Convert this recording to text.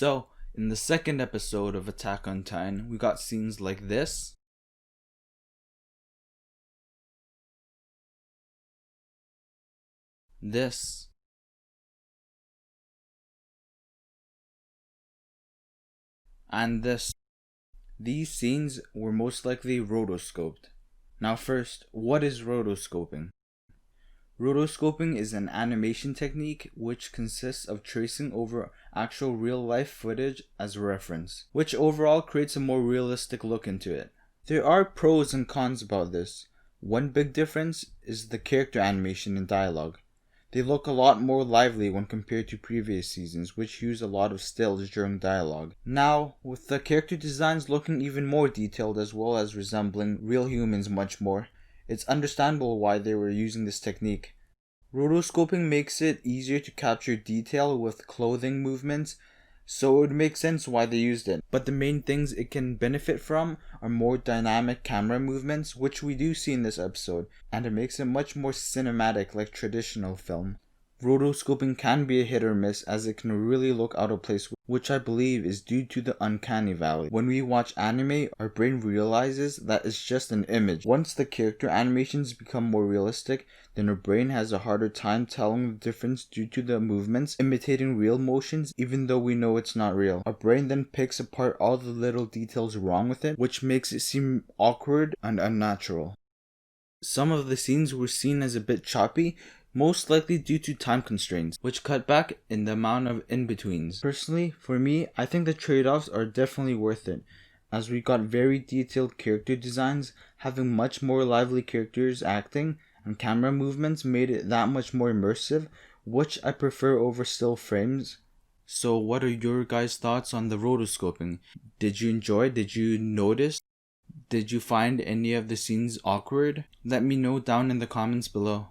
So, in the second episode of Attack on Titan, we got scenes like this. This. And this. These scenes were most likely rotoscoped. Now first, what is rotoscoping? Rotoscoping is an animation technique which consists of tracing over actual real-life footage as reference, which overall creates a more realistic look into it. There are pros and cons about this. One big difference is the character animation and dialogue. They look a lot more lively when compared to previous seasons, which use a lot of stills during dialogue. Now, with the character designs looking even more detailed as well as resembling real humans much more, it's understandable why they were using this technique. Rotoscoping makes it easier to capture detail with clothing movements, so it would make sense why they used it. But the main things it can benefit from are more dynamic camera movements, which we do see in this episode, and it makes it much more cinematic like traditional film. Rotoscoping can be a hit or miss as it can really look out of place, which I believe is due to the uncanny valley. When we watch anime, our brain realizes that it's just an image. Once the character animations become more realistic, then our brain has a harder time telling the difference due to the movements imitating real motions even though we know it's not real. Our brain then picks apart all the little details wrong with it, which makes it seem awkward and unnatural. Some of the scenes were seen as a bit choppy, most likely due to time constraints, which cut back in the amount of in-betweens. Personally, for me, I think the trade-offs are definitely worth it, as we got very detailed character designs, having much more lively characters acting, and camera movements made it that much more immersive, which I prefer over still frames. So what are your guys' thoughts on the rotoscoping? Did you enjoy? Did you notice? Did you find any of the scenes awkward? Let me know down in the comments below.